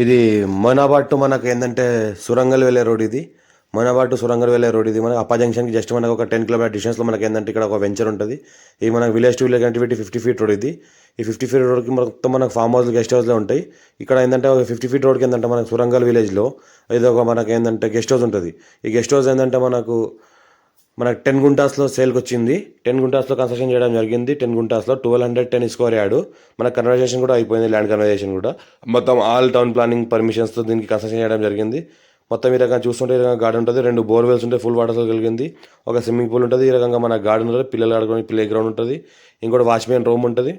ఇది మొయినాబాద్ టు మనకు ఏంటంటే సురంగల్ వెళ్ళే రోడ్ ఇది. మొయినాబాద్ టు సురంగల్ వెళ్ళే రోడ్ ఇది. మనకు అప్పా జంక్షన్కి జస్ట్ మనకు ఒక 10 కిలోమీటర్ డిస్టెన్స్లో మనకి ఏంటంటే ఇక్కడ ఒక వెంచర్ ఉంటుంది. ఇది మనకు village to village connectivity 50 feet road ఇది. ఈ 50 ఫీట్ రోడ్కి మొత్తం మనకు ఫామ్ హౌస్ గెస్ట్ హౌస్లో ఉంటాయి. ఇక్కడ ఏంటంటే ఒక 50 ఫీట్ రోడ్కి ఏంటంటే మనకు సురంగల్ విలేజ్లో ఇది ఒక మనకి ఏంటంటే గెస్ట్ హౌస్ ఉంటుంది. ఈ గెస్ట్ హౌస్ ఏంటంటే మనకు 10 గుంటాస్లో సేల్కి వచ్చింది. 10 గుంటాస్లో కన్స్ట్రక్షన్ చేయడం జరిగింది. 10 గుంటాస్లో 1210 స్క్వేర్ యార్డ్. మన కన్వర్జేషన్ కూడా అయిపోయింది, ల్యాండ్ కన్వర్జేషన్ కూడా. మొత్తం ఆల్ టౌన్ ప్లానింగ్ పర్మిషన్స్తో దీనికి కన్స్ట్రక్షన్ చేయడం జరిగింది. మొత్తం ఈ రకంగా చూస్తుంటే ఈ రకంగా గార్డెన్ ఉంటుంది, 2 బోర్వెల్స్ ఉంటాయి, ఫుల్ వాటర్తో కలిగింది, ఒక స్విమ్మింగ్ పూల్ ఉంటుంది. ఈ రకంగా మన గార్డెన్ ఉంటుంది, పిల్లలు ఆడుకునే ప్లే గ్రౌండ్ ఉంటుంది, ఇంకోటి వాచ్మెన్ రూమ్ ఉంటుంది.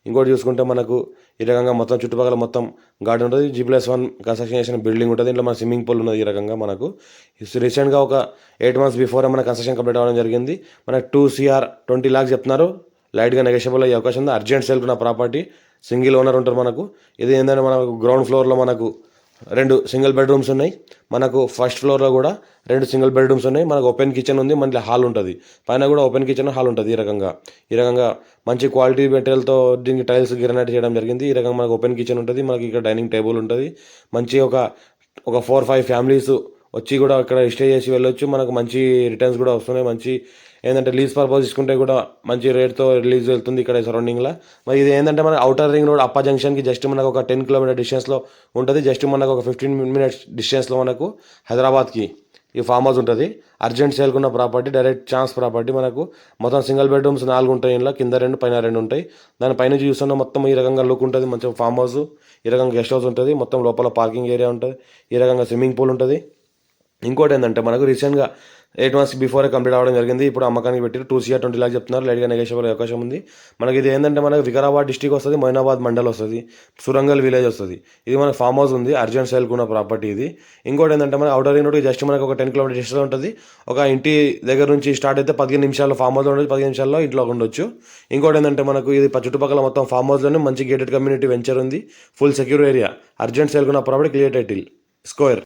ఇంకోటి చూసుకుంటే మనకు ఈ రకంగా మొత్తం చుట్టుపక్కల మొత్తం గార్డెన్ ఉంటుంది. G+1 కన్స్ట్రక్షన్ చేసిన బిల్డింగ్ ఉంటుంది. ఇంట్లో మన స్విమ్మింగ్ పూల్ ఉన్నది. ఈ రకంగా మనకు రీసెంట్గా ఒక 8 months బిఫోర్ మన కన్స్ట్రక్షన్ కంప్లీట్ అవ్వడం జరిగింది. మనకు 2 CR 20 lakhs చెప్తున్నారు. లైట్గా నెగోషియబుల్ అయ్యే అవకాశం ఉంది. అర్జెంట్ సేల్ ఉన్న ప్రాపర్టీ, సింగిల్ ఓనర్ ఉంటారు మనకు. ఇది ఏంటంటే మనకు గ్రౌండ్ ఫ్లోర్లో మనకు 2 సింగిల్ బెడ్రూమ్స్ ఉన్నాయి. మనకు ఫస్ట్ ఫ్లోర్లో కూడా 2 సింగిల్ బెడ్రూమ్స్ ఉన్నాయి. మనకు ఓపెన్ కిచెన్ ఉంది, మళ్ళీ హాల్ ఉంటుంది. పైన కూడా ఓపెన్ కిచెన్ హాల్ ఉంటుంది. ఈ రకంగా మంచి క్వాలిటీ మెటీరియల్తో దీనికి టైల్స్ గ్రానైట్ చేయడం జరిగింది. ఈ రకంగా మనకు ఓపెన్ కిచెన్ ఉంటుంది. మనకి ఇక్కడ డైనింగ్ టేబుల్ ఉంటుంది. మంచి ఒక 4-5 ఫ్యామిలీస్ వచ్చి కూడా ఇక్కడ స్టే చేసి వెళ్ళొచ్చు. మనకు మంచి రిటర్న్స్ కూడా వస్తున్నాయి. మంచి ఏంటంటే లీజ్ పర్పస్ తీసుకుంటే కూడా మంచి రేట్తో రిలీజ్ వెళ్తుంది ఇక్కడ సరౌండింగ్లో. మరి ఇది ఏంటంటే మన అవుటర్ రింగ్ రోడ్ అప్పా జంక్షన్కి జస్ట్ మనకు ఒక 10 కిలోమీటర్ డిస్టెన్స్లో ఉంటుంది. జస్ట్ మనకు ఒక 15 minutes డిస్టెన్స్లో మనకు హైదరాబాద్కి ఈ ఫామ్ హౌస్ ఉంటుంది. అర్జెంట్ సేల్కున్న ప్రాపర్టీ, డైరెక్ట్ ఛాన్స్ ప్రాపర్టీ. మనకు మొత్తం సింగిల్ బెడ్రూమ్స్ 4 ఉంటాయి. ఇంట్లో కింద 2 పైన 2 ఉంటాయి. దానిపైన చూస్తున్న మొత్తం ఈ రకంగా లుక్ ఉంటుంది. మంచిగా ఫామ్ హౌస్, ఈ రకంగా గెస్ట్ హౌస్ ఉంటుంది. మొత్తం లోపల పార్కింగ్ ఏరియా ఉంటుంది. ఈ రకంగా స్విమ్మింగ్ పూల్ ఉంటుంది. ఇంకోటి ఏంటంటే మనకు రీసెంట్గా 8 months బిఫోరే కంప్లీట్ అవ్వడం జరిగింది. ఇప్పుడు అమ్మకానికి పెట్టి 2 CR 20 lakhs చెప్తున్నారు. లైట్గా నెగోషియబుల్ అవకాశం ఉంది. మనకి ఇది ఏంటంటే మనకు వికారాబాద్ డిస్టిక్ వస్తుంది, మొయినాబాద్ మండల్ వస్తుంది, సురంగల్ విలేజ్ వస్తుంది. ఇది మనకు ఫామ్ హౌస్ ఉంది, అర్జెంట్ సేల్కున్న ప్రాపర్టీ ఇది. ఇంకోటి ఏంటంటే మనకు అవుటర్ రింగ్ రోడ్ జస్ట్ మనకు ఒక 10 కిలోమీటర్ డిస్టెన్స్ ఉంటుంది. ఒక ఇంటి దగ్గర నుంచి స్టార్ట్ అయితే 15 నిమిషాల్లో ఫామ్ హౌస్ ఉండొచ్చు, 15 నిమిషాల్లో ఇంట్లో ఉండొచ్చు. ఇంకోటి ఏంటంటే మనకు ఇది చుట్టుపక్కల మొత్తం ఫామ్ హౌస్లోనే మంచి గేటెడ్ కమ్యూనిటీ వెంచర్ ఉంది, ఫుల్ సెక్యూర్ ఏరియా. అర్జెంట్ సేల్కున్న ప్రాపర్టీ, క్లియర్ టైటిల్, స్క్వేర్.